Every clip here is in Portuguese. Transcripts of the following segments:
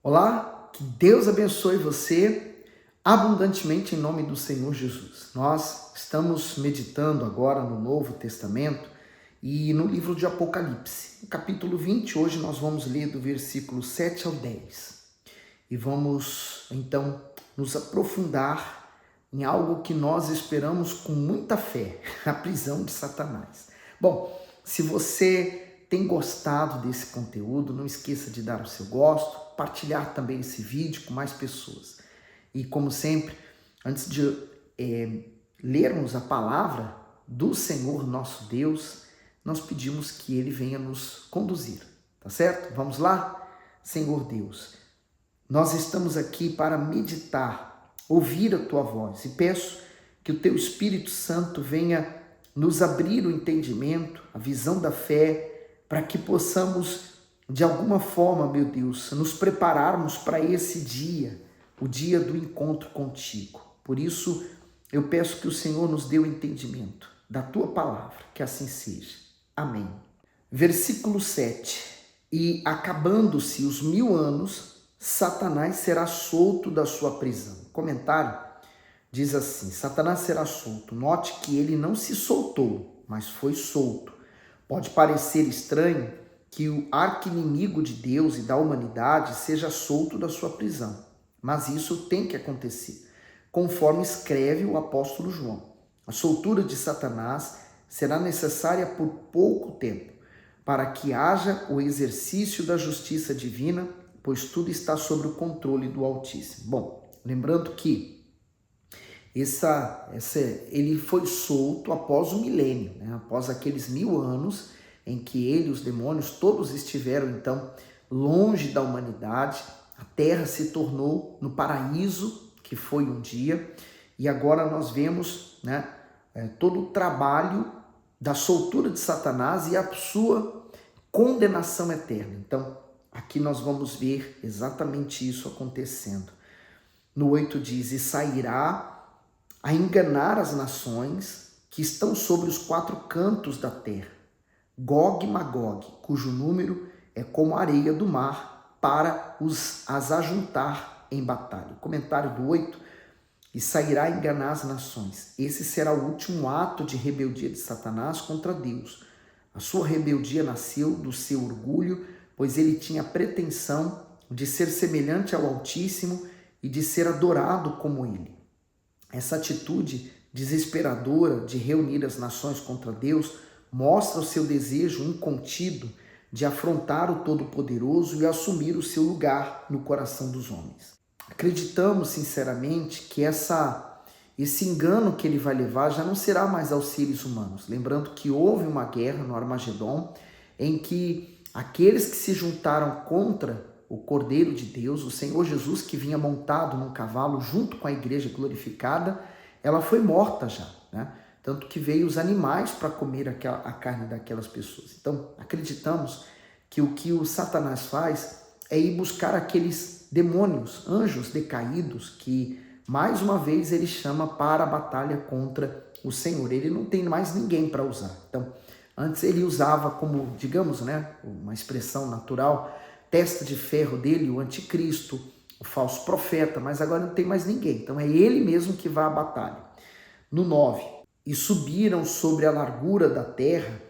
Olá, que Deus abençoe você abundantemente em nome do Senhor Jesus. Nós estamos meditando agora no Novo Testamento e no livro de Apocalipse. No capítulo 20, hoje nós vamos ler do versículo 7 ao 10. E vamos, então, nos aprofundar em algo que nós esperamos com muita fé, a prisão de Satanás. Bom, se você tem gostado desse conteúdo, não esqueça de dar o seu gosto, partilhar também esse vídeo com mais pessoas. E como sempre, antes de lermos a palavra do Senhor nosso Deus, nós pedimos que Ele venha nos conduzir, tá certo? Vamos lá? Senhor Deus, nós estamos aqui para meditar, ouvir a Tua voz e peço que o Teu Espírito Santo venha nos abrir o entendimento, a visão da fé, para que possamos, de alguma forma, meu Deus, nos prepararmos para esse dia, o dia do encontro contigo. Por isso, eu peço que o Senhor nos dê o entendimento da Tua palavra, que assim seja. Amém. Versículo 7. E acabando-se os 1000 anos, Satanás será solto da sua prisão. O comentário diz assim: Satanás será solto. Note que ele não se soltou, mas foi solto. Pode parecer estranho que o arqui-inimigo de Deus e da humanidade seja solto da sua prisão, mas isso tem que acontecer, conforme escreve o apóstolo João. A soltura de Satanás será necessária por pouco tempo, para que haja o exercício da justiça divina, pois tudo está sob o controle do Altíssimo. Bom, lembrando que ele foi solto após o milênio, né? Após aqueles 1000 anos em que ele e os demônios todos estiveram então longe da humanidade. A terra se tornou no paraíso que foi um dia, e agora nós vemos, né, todo o trabalho da soltura de Satanás e a sua condenação eterna. Então aqui nós vamos ver exatamente isso acontecendo. No 8 diz: e sairá a enganar as nações que estão sobre os 4 cantos da terra, Gog e Magog, cujo número é como a areia do mar, para as ajuntar em batalha. Comentário do 8: e sairá a enganar as nações. Esse será o último ato de rebeldia de Satanás contra Deus. A sua rebeldia nasceu do seu orgulho, pois ele tinha a pretensão de ser semelhante ao Altíssimo e de ser adorado como ele. Essa atitude desesperadora de reunir as nações contra Deus mostra o seu desejo incontido de afrontar o Todo-Poderoso e assumir o seu lugar no coração dos homens. Acreditamos sinceramente que esse engano que ele vai levar já não será mais aos seres humanos. Lembrando que houve uma guerra no Armagedon em que aqueles que se juntaram contra o Cordeiro de Deus, o Senhor Jesus, que vinha montado num cavalo junto com a igreja glorificada, ela foi morta já, né? Tanto que veio os animais para comer a carne daquelas pessoas. Então, acreditamos que o Satanás faz é ir buscar aqueles demônios, anjos decaídos, que mais uma vez ele chama para a batalha contra o Senhor. Ele não tem mais ninguém para usar. Então, antes ele usava como, digamos, né, uma expressão natural, testa de ferro dele, o anticristo, o falso profeta, mas agora não tem mais ninguém. Então é ele mesmo que vai à batalha. No 9, e subiram sobre a largura da terra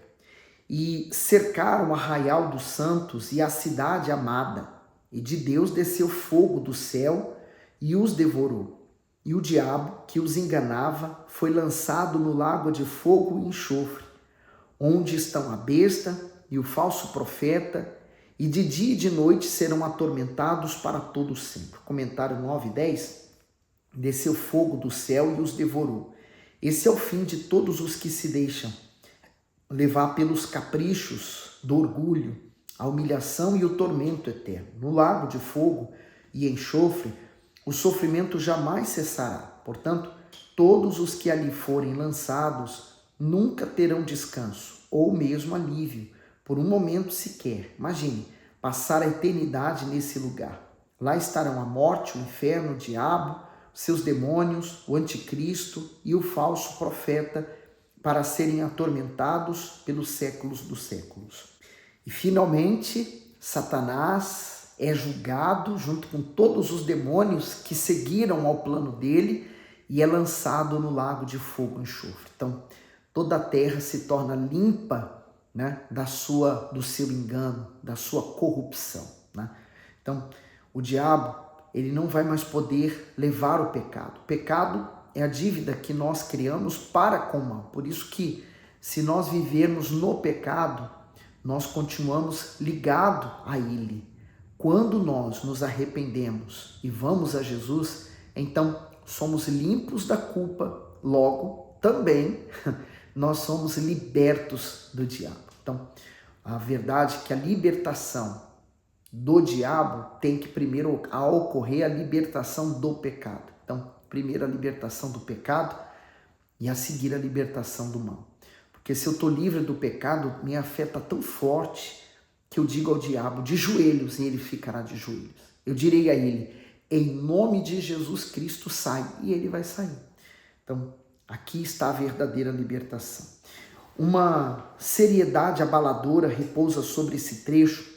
e cercaram o arraial dos santos e a cidade amada. E de Deus desceu fogo do céu e os devorou. E o diabo, que os enganava, foi lançado no lago de fogo e enxofre, onde estão a besta e o falso profeta, e de dia e de noite serão atormentados para todo sempre. Comentário 9 e 10. Desceu fogo do céu e os devorou. Esse é o fim de todos os que se deixam levar pelos caprichos do orgulho, a humilhação e o tormento eterno. No lago de fogo e enxofre, o sofrimento jamais cessará. Portanto, todos os que ali forem lançados nunca terão descanso, ou mesmo alívio, por um momento sequer. Imagine, passar a eternidade nesse lugar. Lá estarão a morte, o inferno, o diabo, seus demônios, o anticristo e o falso profeta, para serem atormentados pelos séculos dos séculos. E finalmente, Satanás é julgado junto com todos os demônios que seguiram ao plano dele e é lançado no lago de fogo e enxofre. Então, toda a terra se torna limpa, né, do seu engano, da sua corrupção, né? Então, o diabo, ele não vai mais poder levar o pecado. O pecado é a dívida que nós criamos para com o mal. Por isso que, se nós vivermos no pecado, nós continuamos ligados a ele. Quando nós nos arrependemos e vamos a Jesus, então somos limpos da culpa, logo também nós somos libertos do diabo. Então, a verdade é que a libertação do diabo tem que primeiro ocorrer a libertação do pecado. Então, primeiro a libertação do pecado e a seguir a libertação do mal. Porque se eu estou livre do pecado, minha fé está tão forte que eu digo ao diabo de joelhos e ele ficará de joelhos. Eu direi a ele, em nome de Jesus Cristo, sai, e ele vai sair. Então, aqui está a verdadeira libertação. Uma seriedade abaladora repousa sobre esse trecho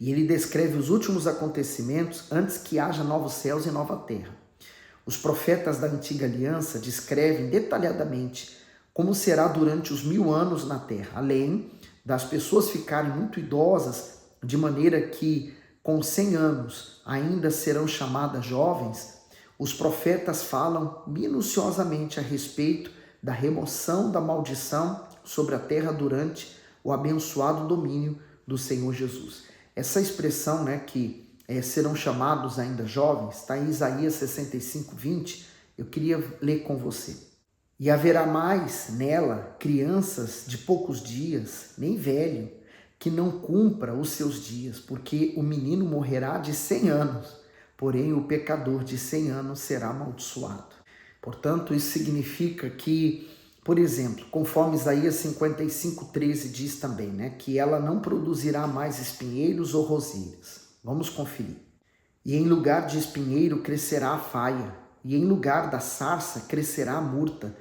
e ele descreve os últimos acontecimentos antes que haja novos céus e nova terra. Os profetas da antiga aliança descrevem detalhadamente como será durante os 1000 anos na terra, além das pessoas ficarem muito idosas, de maneira que com 100 anos ainda serão chamadas jovens. Os profetas falam minuciosamente a respeito da remoção da maldição sobre a terra durante o abençoado domínio do Senhor Jesus. Essa expressão, né, que serão chamados ainda jovens, está em Isaías 65:20, eu queria ler com você. E haverá mais nela crianças de poucos dias, nem velho, que não cumpra os seus dias, porque o menino morrerá de 100 anos, porém o pecador de 100 anos será amaldiçoado. Portanto, isso significa que, por exemplo, conforme Isaías 55:13 diz também, né, que ela não produzirá mais espinheiros ou rosilhas. Vamos conferir. E em lugar de espinheiro crescerá a faia, e em lugar da sarça crescerá a murta,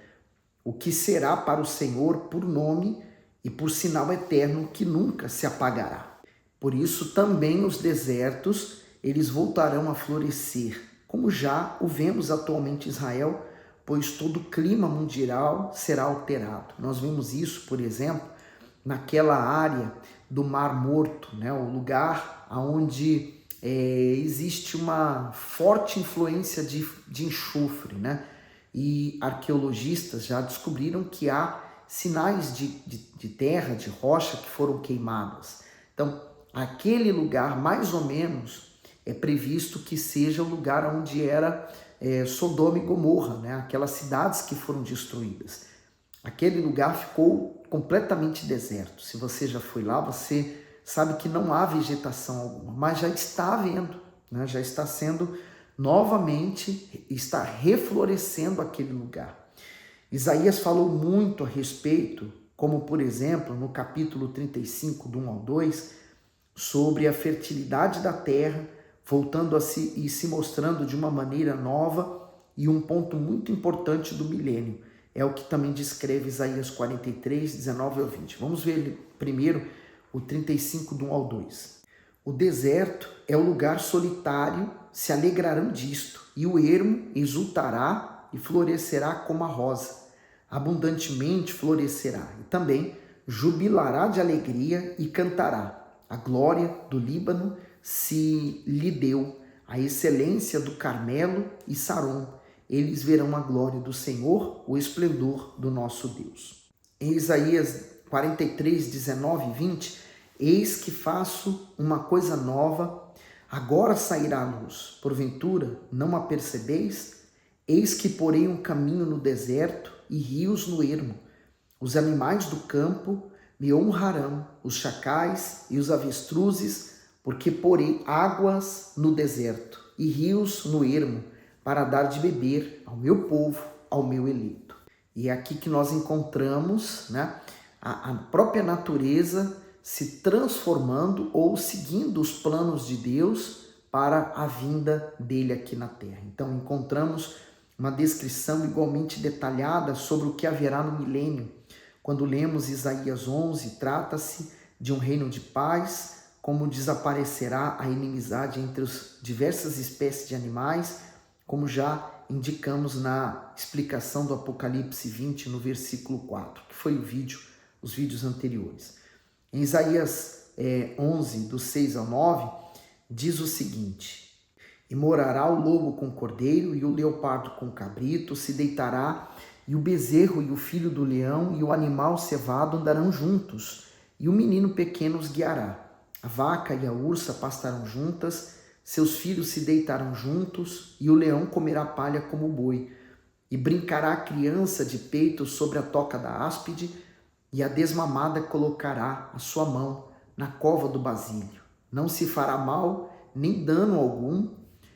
o que será para o Senhor por nome e por sinal eterno que nunca se apagará. Por isso também os desertos, eles voltarão a florescer, como já o vemos atualmente em Israel, pois todo o clima mundial será alterado. Nós vemos isso, por exemplo, naquela área do Mar Morto, né? O lugar onde existe uma forte influência de enxofre, né? E arqueologistas já descobriram que há sinais de terra, de rocha que foram queimadas. Então, aquele lugar, mais ou menos, é previsto que seja o lugar onde era Sodoma e Gomorra, né? Aquelas cidades que foram destruídas. Aquele lugar ficou completamente deserto. Se você já foi lá, você sabe que não há vegetação alguma, mas já está havendo, né? Já está sendo novamente, está reflorescendo aquele lugar. Isaías falou muito a respeito, como por exemplo, no capítulo 35, do 1 ao 2, sobre a fertilidade da terra, voltando e se mostrando de uma maneira nova, e um ponto muito importante do milênio. É o que também descreve Isaías 43, 19 ao 20. Vamos ver primeiro o 35, do 1 ao 2. O deserto é o lugar solitário, se alegrarão disto, e o ermo exultará e florescerá como a rosa, abundantemente florescerá, e também jubilará de alegria e cantará. A glória do Líbano se lhe deu, a excelência do Carmelo e Saron. Eles verão a glória do Senhor, o esplendor do nosso Deus. Em Isaías 43, 19 e 20, eis que faço uma coisa nova, agora sairá a luz. Porventura, não a percebeis? Eis que porei um caminho no deserto e rios no ermo. Os animais do campo me honrarão, os chacais e os avestruzes, porque porei águas no deserto e rios no ermo, para dar de beber ao meu povo, ao meu eleito. E é aqui que nós encontramos, né, a própria natureza se transformando ou seguindo os planos de Deus para a vinda dele aqui na terra. Então encontramos uma descrição igualmente detalhada sobre o que haverá no milênio. Quando lemos Isaías 11, trata-se de um reino de paz, como desaparecerá a inimizade entre as diversas espécies de animais, como já indicamos na explicação do Apocalipse 20, no versículo 4, que foi os vídeos anteriores. Em Isaías 11, do 6 ao 9, diz o seguinte: E morará o lobo com o cordeiro, e o leopardo com o cabrito, se deitará, e o bezerro e o filho do leão e o animal cevado andarão juntos, e o menino pequeno os guiará. A vaca e a ursa pastarão juntas, seus filhos se deitarão juntos, e o leão comerá palha como o boi. E brincará a criança de peito sobre a toca da áspide, e a desmamada colocará a sua mão na cova do basílio. Não se fará mal, nem dano algum,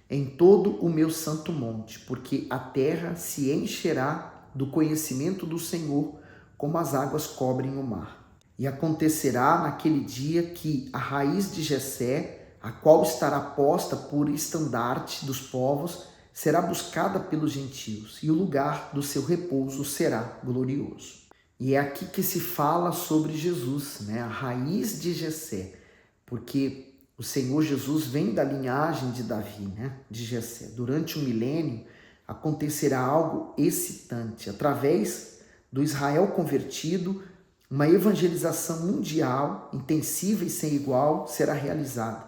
em todo o meu santo monte, porque a terra se encherá do conhecimento do Senhor, como as águas cobrem o mar. E acontecerá naquele dia que a raiz de Jessé, a qual estará posta por estandarte dos povos, será buscada pelos gentios, e o lugar do seu repouso será glorioso. E é aqui que se fala sobre Jesus, né? A raiz de Jessé, porque o Senhor Jesus vem da linhagem de Davi, né? De Jessé. Durante o milênio acontecerá algo excitante. Através do Israel convertido, uma evangelização mundial, intensiva e sem igual, será realizada.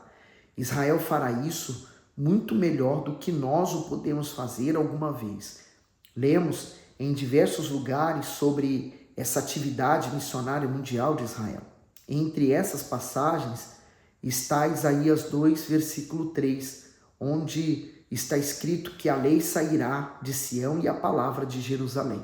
Israel fará isso muito melhor do que nós o podemos fazer alguma vez. Lemos em diversos lugares sobre essa atividade missionária mundial de Israel. Entre essas passagens está Isaías 2, versículo 3, onde está escrito que a lei sairá de Sião e a palavra de Jerusalém.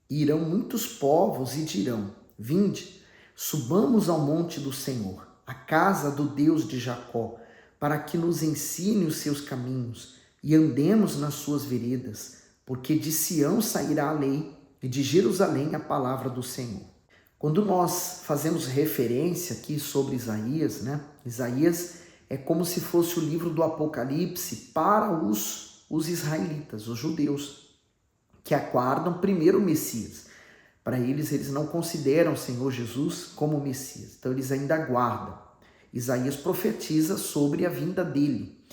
Irão muitos povos e dirão: Vinde, subamos ao monte do Senhor, à casa do Deus de Jacó, para que nos ensine os seus caminhos e andemos nas suas veredas, porque de Sião sairá a lei e de Jerusalém a palavra do Senhor. Quando nós fazemos referência aqui sobre Isaías, né? Isaías é como se fosse o livro do Apocalipse para os israelitas, os judeus, que aguardam primeiro o Messias. Para eles não consideram o Senhor Jesus como Messias, então eles ainda aguardam. Isaías profetiza sobre a vinda dele.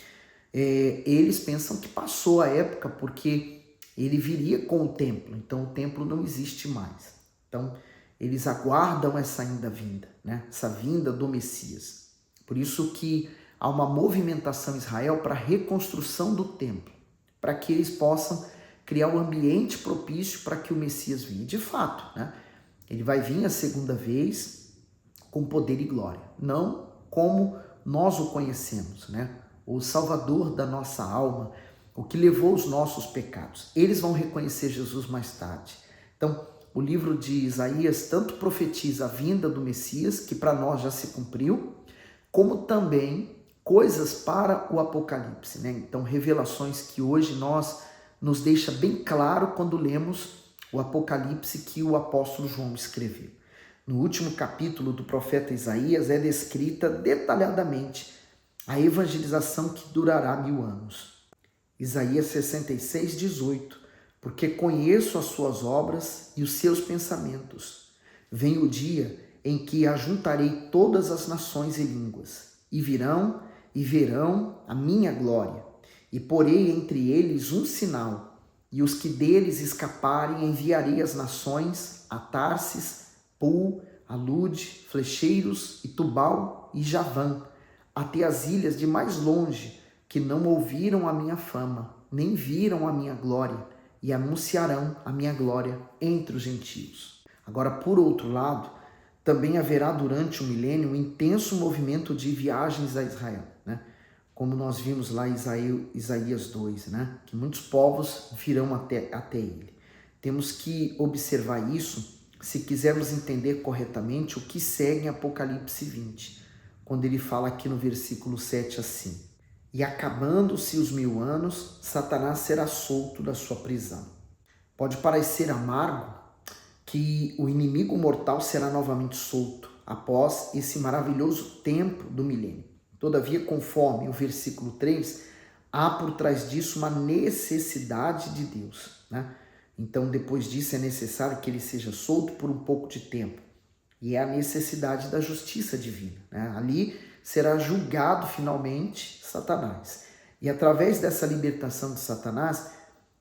Eles pensam que passou a época porque ele viria com o templo, então o templo não existe mais. Então eles aguardam essa ainda vinda, né? Essa vinda do Messias. Por isso que há uma movimentação em Israel para a reconstrução do templo, para que eles possam criar um ambiente propício para que o Messias venha. De fato, né? Ele vai vir a segunda vez com poder e glória, não como nós o conhecemos, né? O Salvador da nossa alma, o que levou os nossos pecados. Eles vão reconhecer Jesus mais tarde. Então, o livro de Isaías tanto profetiza a vinda do Messias, que para nós já se cumpriu, como também coisas para o Apocalipse, né? Então, revelações que hoje nos deixa bem claro quando lemos o Apocalipse que o apóstolo João escreveu. No último capítulo do profeta Isaías é descrita detalhadamente a evangelização que durará 1000 anos. Isaías 66, 18. Porque conheço as suas obras e os seus pensamentos. Vem o dia em que ajuntarei todas as nações e línguas, e virão e verão a minha glória, e porei entre eles um sinal, e os que deles escaparem enviarei às nações, a Tarsis, Pul, Alude, Flecheiros, e Tubal e Javã, até as ilhas de mais longe, que não ouviram a minha fama, nem viram a minha glória, e anunciarão a minha glória entre os gentios. Agora, por outro lado, também haverá durante o milênio um intenso movimento de viagens a Israel, né? Como nós vimos lá em Isaías 2, né? Que muitos povos virão até ele. Temos que observar isso se quisermos entender corretamente o que segue em Apocalipse 20, quando ele fala aqui no versículo 7 assim: E acabando-se os 1000 anos, Satanás será solto da sua prisão. Pode parecer amargo que o inimigo mortal será novamente solto após esse maravilhoso tempo do milênio. Todavia, conforme o versículo 3, há por trás disso uma necessidade de Deus, né? Então, depois disso, é necessário que ele seja solto por um pouco de tempo. E é a necessidade da justiça divina, né? Ali será julgado finalmente Satanás. E através dessa libertação de Satanás,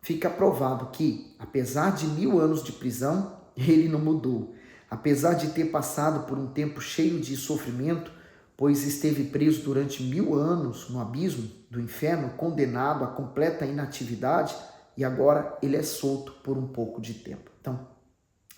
fica provado que, apesar de 1000 anos de prisão, ele não mudou. Apesar de ter passado por um tempo cheio de sofrimento, pois esteve preso durante 1000 anos no abismo do inferno, condenado à completa inatividade, e agora ele é solto por um pouco de tempo. Então,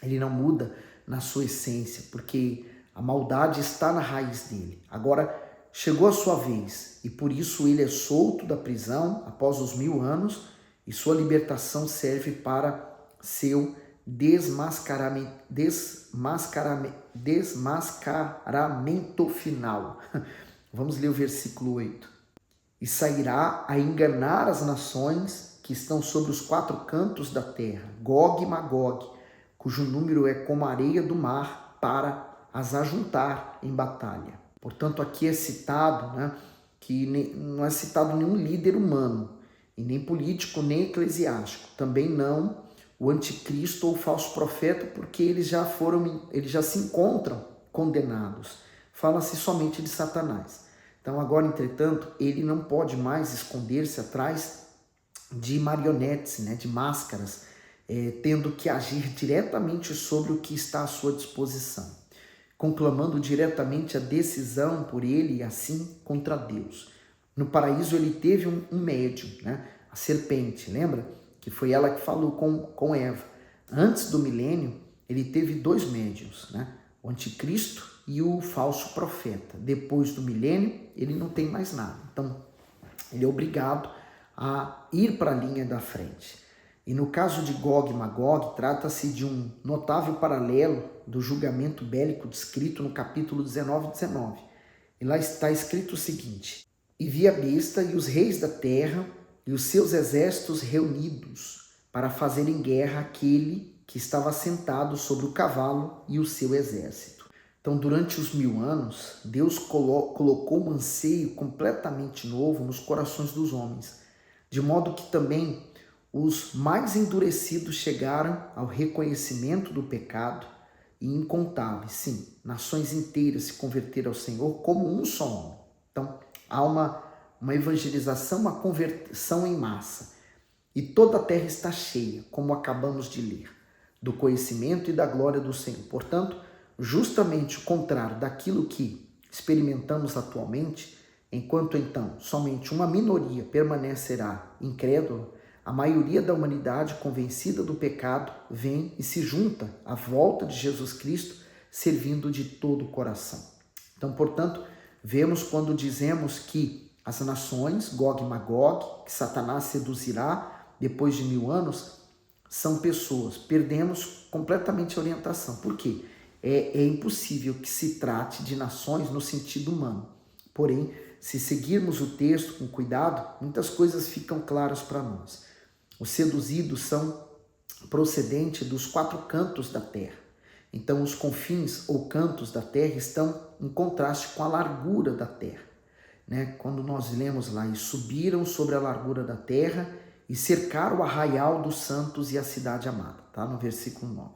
ele não muda na sua essência, porque a maldade está na raiz dele. Agora chegou a sua vez, e por isso ele é solto da prisão após os 1000 anos, e sua libertação serve para seu desmascaramento final. Vamos ler o versículo 8. E sairá a enganar as nações que estão sobre os 4 cantos da terra, Gog e Magog, cujo número é como a areia do mar, para as ajuntar em batalha. Portanto, aqui é citado, que não é citado nenhum líder humano, e nem político, nem eclesiástico. Também não o anticristo ou o falso profeta, porque eles já se encontram condenados. Fala-se somente de Satanás. Então agora, entretanto, ele não pode mais esconder-se atrás de marionetes, de máscaras, tendo que agir diretamente sobre o que está à sua disposição, conclamando diretamente a decisão por ele e assim contra Deus. No paraíso ele teve um médium, a serpente, lembra? Que foi ela que falou com Eva. Antes do milênio, ele teve 2 médiuns, o anticristo e o falso profeta. Depois do milênio, ele não tem mais nada. Então, ele é obrigado a ir para a linha da frente. E no caso de Gog e Magog, trata-se de um notável paralelo do julgamento bélico descrito no capítulo 19. E lá está escrito o seguinte: E vi a besta e os reis da terra e os seus exércitos reunidos para fazerem guerra àquele que estava sentado sobre o cavalo e o seu exército. Então, durante os 1000 anos, Deus colocou um anseio completamente novo nos corações dos homens, de modo que também os mais endurecidos chegaram ao reconhecimento do pecado e incontáveis, sim, nações inteiras se converteram ao Senhor como um só homem. Então, há uma evangelização, uma conversão em massa. E toda a terra está cheia, como acabamos de ler, do conhecimento e da glória do Senhor. Portanto, justamente o contrário daquilo que experimentamos atualmente, enquanto então somente uma minoria permanecerá incrédula, a maioria da humanidade convencida do pecado vem e se junta à volta de Jesus Cristo, servindo de todo o coração. Então, portanto, vemos quando dizemos que as nações, Gog e Magog, que Satanás seduzirá depois de 1000 anos, são pessoas. Perdemos completamente a orientação. Por quê? É impossível que se trate de nações no sentido humano. Porém, se seguirmos o texto com cuidado, muitas coisas ficam claras para nós. Os seduzidos são procedentes dos 4 cantos da terra. Então, os confins ou cantos da terra estão em contraste com a largura da terra. Quando nós lemos lá, e subiram sobre a largura da terra e cercaram o arraial dos santos e a cidade amada, tá? No versículo 9.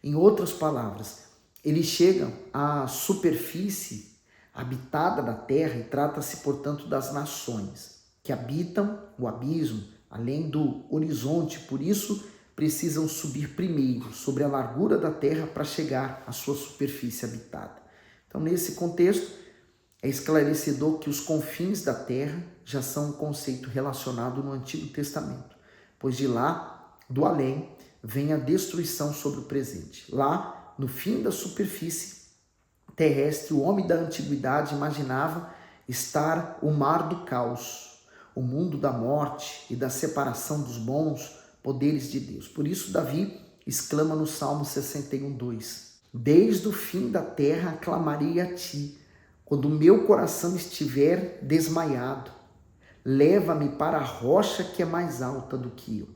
Em outras palavras, eles chegam à superfície habitada da terra e trata-se, portanto, das nações que habitam o abismo, além do horizonte, por isso precisam subir primeiro sobre a largura da terra para chegar à sua superfície habitada. Então, nesse contexto, é esclarecedor que os confins da terra já são um conceito relacionado no Antigo Testamento, pois de lá, do além, vem a destruição sobre o presente. Lá, no fim da superfície terrestre, o homem da antiguidade imaginava estar o mar do caos, o mundo da morte e da separação dos bons poderes de Deus. Por isso, Davi exclama no Salmo 61:2: Desde o fim da terra clamarei a ti, quando o meu coração estiver desmaiado, leva-me para a rocha que é mais alta do que eu.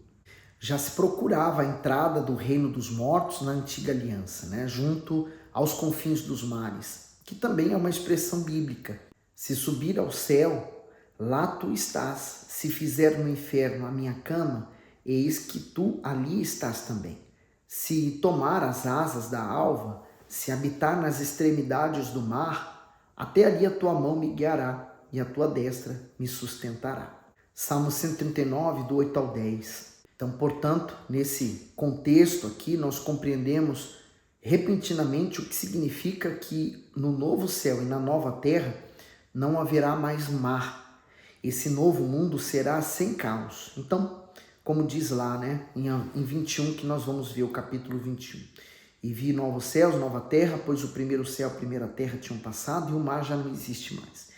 Já se procurava a entrada do reino dos mortos na antiga aliança, junto aos confins dos mares, que também é uma expressão bíblica. Se subir ao céu, lá tu estás. Se fizer no inferno a minha cama, eis que tu ali estás também. Se tomar as asas da alva, se habitar nas extremidades do mar, Até ali a tua mão me guiará e a tua destra me sustentará. Salmo 139, do 8 ao 10. Então, portanto, nesse contexto aqui, nós compreendemos repentinamente o que significa que no novo céu e na nova terra não haverá mais mar. Esse novo mundo será sem caos. Então, como diz lá, né, em 21, que nós vamos ver o capítulo 21. E vi novos céus, nova terra, pois o primeiro céu, a primeira terra tinham passado e o mar já não existe mais.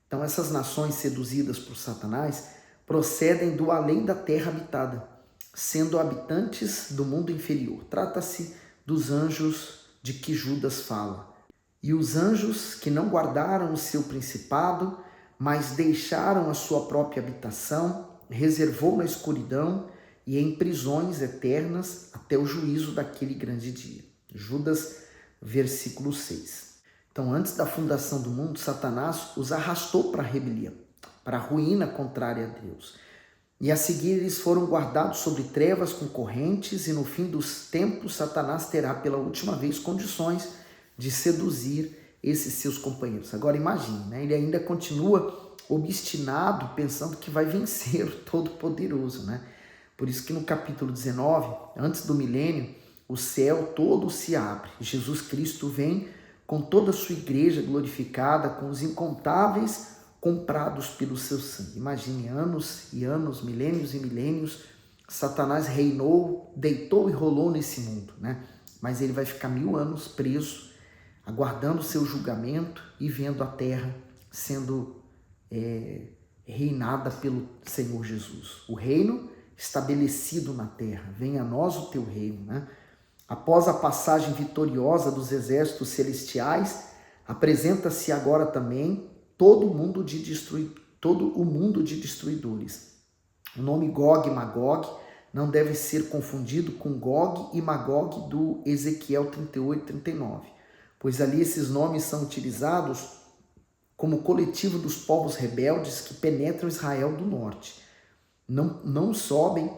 Então, essas nações seduzidas por Satanás procedem do além da terra habitada, sendo habitantes do mundo inferior. Trata-se dos anjos de que Judas fala. E os anjos que não guardaram o seu principado, mas deixaram a sua própria habitação, reservou na escuridão e em prisões eternas até o juízo daquele grande dia. Judas, versículo 6. Então, antes da fundação do mundo, Satanás os arrastou para a rebelião, para a ruína contrária a Deus. E a seguir eles foram guardados sobre trevas com correntes, e no fim dos tempos Satanás terá pela última vez condições de seduzir esses seus companheiros. Agora imagine, né? Ele ainda continua obstinado, pensando que vai vencer o Todo-Poderoso, né? Por isso que no capítulo 19, antes do milênio, o céu todo se abre. Jesus Cristo vem com toda a sua igreja glorificada, com os incontáveis comprados pelo seu sangue. Imagine anos e anos, milênios e milênios, Satanás reinou, deitou e rolou nesse mundo, né? Mas ele vai ficar 1000 anos preso, aguardando o seu julgamento e vendo a terra sendo reinada pelo Senhor Jesus. O reino estabelecido na terra, venha a nós o teu reino, né? Após a passagem vitoriosa dos exércitos celestiais, apresenta-se agora também todo o mundo de destruidores. O nome Gog e Magog não deve ser confundido com Gog e Magog do Ezequiel 38, 39, pois ali esses nomes são utilizados como coletivo dos povos rebeldes que penetram Israel do norte. Não sobem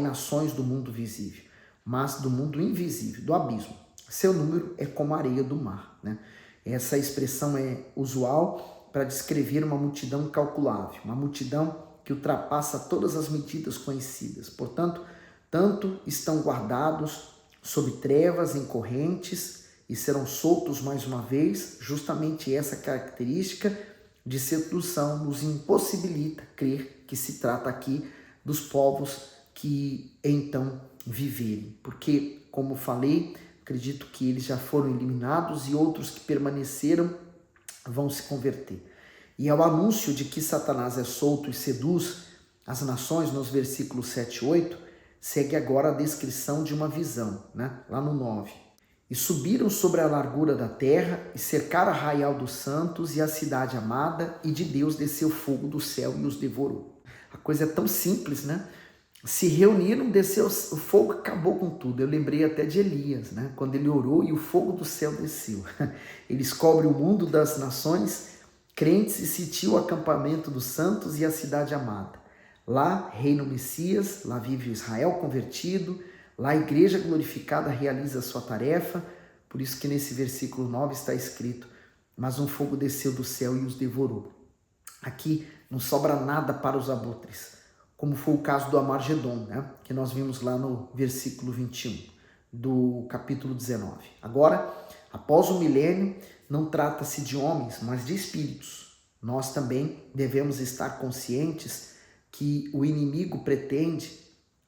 nações do mundo visível, mas do mundo invisível, do abismo. Seu número é como a areia do mar, né? Essa expressão é usual para descrever uma multidão incalculável, uma multidão que ultrapassa todas as medidas conhecidas. Portanto, tanto estão guardados sob trevas, em correntes, e serão soltos mais uma vez. Justamente essa característica de sedução nos impossibilita crer que se trata aqui dos povos que então viverem. Porque, como falei, acredito que eles já foram eliminados e outros que permaneceram vão se converter. E ao anúncio de que Satanás é solto e seduz as nações, nos versículos 7 e 8, segue agora a descrição de uma visão, né? Lá no 9. E subiram sobre a largura da terra e cercaram a arraial dos santos e a cidade amada, e de Deus desceu fogo do céu e os devorou. A coisa é tão simples, né? Se reuniram, desceu o fogo, acabou com tudo. Eu lembrei até de Elias, né? Quando ele orou e o fogo do céu desceu. Eles cobrem o mundo das nações crentes e sitiam o acampamento dos santos e a cidade amada. Lá reina o Messias, lá vive o Israel convertido, lá a igreja glorificada realiza a sua tarefa. Por isso que nesse versículo 9 está escrito: mas um fogo desceu do céu e os devorou. Aqui não sobra nada para os abutres, como foi o caso do Amargedon, né? Que nós vimos lá no versículo 21 do capítulo 19. Agora, após o milênio, não trata-se de homens, mas de espíritos. Nós também devemos estar conscientes que o inimigo pretende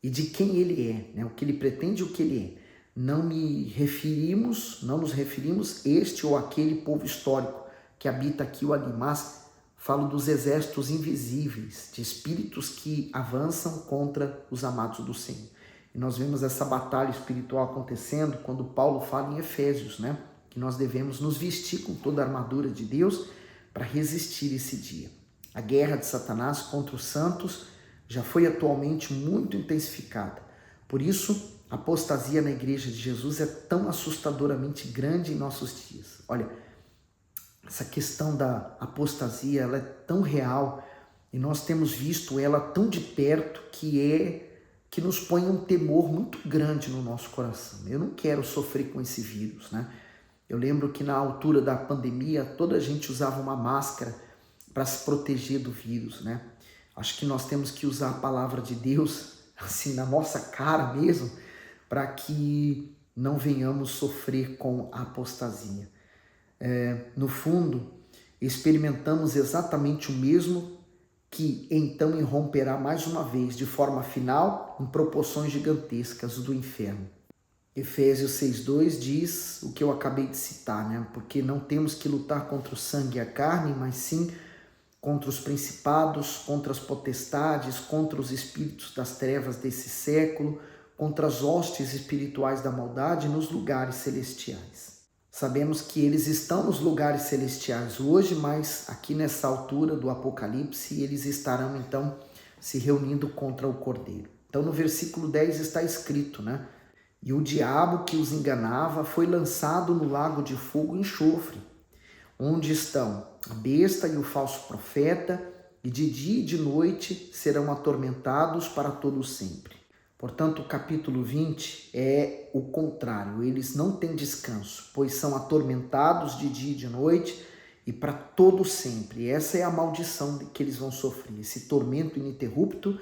e de quem ele é, né? O que ele pretende e o que ele é. Não nos referimos este ou aquele povo histórico que habita aqui ou ali, mas falo dos exércitos invisíveis, de espíritos que avançam contra os amados do Senhor. E nós vemos essa batalha espiritual acontecendo quando Paulo fala em Efésios, né? Que nós devemos nos vestir com toda a armadura de Deus para resistir esse dia. A guerra de Satanás contra os santos já foi atualmente muito intensificada. Por isso, a apostasia na igreja de Jesus é tão assustadoramente grande em nossos dias. Olha, essa questão da apostasia, ela é tão real e nós temos visto ela tão de perto que nos põe um temor muito grande no nosso coração. Eu não quero sofrer com esse vírus, né? Eu lembro que na altura da pandemia, toda a gente usava uma máscara para se proteger do vírus, né? Acho que nós temos que usar a palavra de Deus, assim, na nossa cara mesmo, para que não venhamos sofrer com a apostasia. No fundo, experimentamos exatamente o mesmo que então irromperá mais uma vez, de forma final, em proporções gigantescas do inferno. Efésios 6,2 diz o que eu acabei de citar, né? Porque não temos que lutar contra o sangue e a carne, mas sim contra os principados, contra as potestades, contra os espíritos das trevas desse século, contra as hostes espirituais da maldade nos lugares celestiais. Sabemos que eles estão nos lugares celestiais hoje, mas aqui nessa altura do Apocalipse, eles estarão então se reunindo contra o Cordeiro. Então no versículo 10 está escrito, né? E o diabo que os enganava foi lançado no lago de fogo e enxofre, onde estão a besta e o falso profeta, e de dia e de noite serão atormentados para todo sempre. Portanto, o capítulo 20 é o contrário, eles não têm descanso, pois são atormentados de dia e de noite e para todo sempre. Essa é a maldição que eles vão sofrer, esse tormento ininterrupto,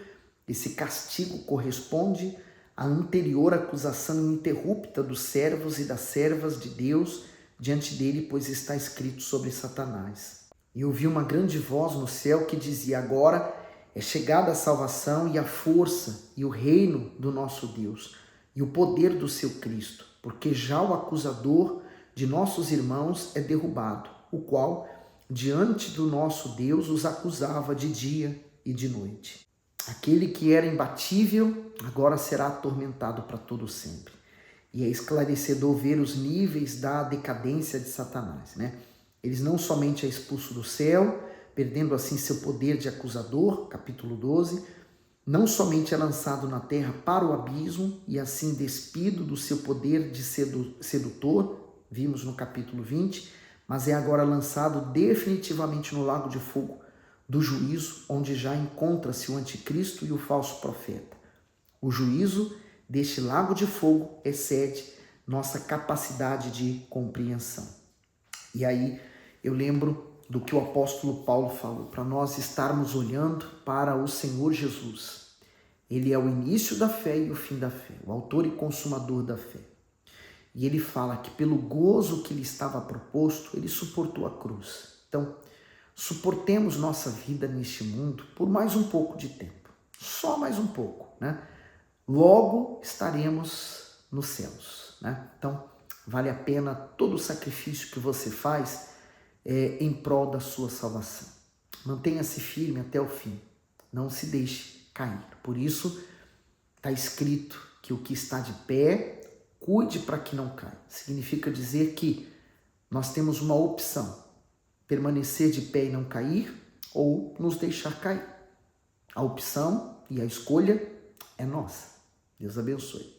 esse castigo corresponde à anterior acusação ininterrupta dos servos e das servas de Deus diante dele, pois está escrito sobre Satanás. E ouvi uma grande voz no céu que dizia: agora é chegada a salvação e a força e o reino do nosso Deus e o poder do seu Cristo, porque já o acusador de nossos irmãos é derrubado, o qual diante do nosso Deus os acusava de dia e de noite. Aquele que era imbatível agora será atormentado para todo sempre. E é esclarecedor ver os níveis da decadência de Satanás, né? Eles não somente é expulso do céu, perdendo assim seu poder de acusador, capítulo 12, não somente é lançado na terra para o abismo e assim despido do seu poder de sedutor, vimos no capítulo 20, mas é agora lançado definitivamente no lago de fogo do juízo, onde já encontra-se o anticristo e o falso profeta. O juízo deste lago de fogo excede nossa capacidade de compreensão. E aí eu lembro do que o apóstolo Paulo falou, para nós estarmos olhando para o Senhor Jesus. Ele é o início da fé e o fim da fé, o autor e consumador da fé. E ele fala que pelo gozo que lhe estava proposto, ele suportou a cruz. Então, suportemos nossa vida neste mundo por mais um pouco de tempo, só mais um pouco, né? Logo estaremos nos céus, né? Então, vale a pena todo o sacrifício que você faz em prol da sua salvação. Mantenha-se firme até o fim, não se deixe cair. Por isso, está escrito que o que está de pé, cuide para que não caia. Significa dizer que nós temos uma opção: permanecer de pé e não cair, ou nos deixar cair. A opção e a escolha é nossa. Deus abençoe.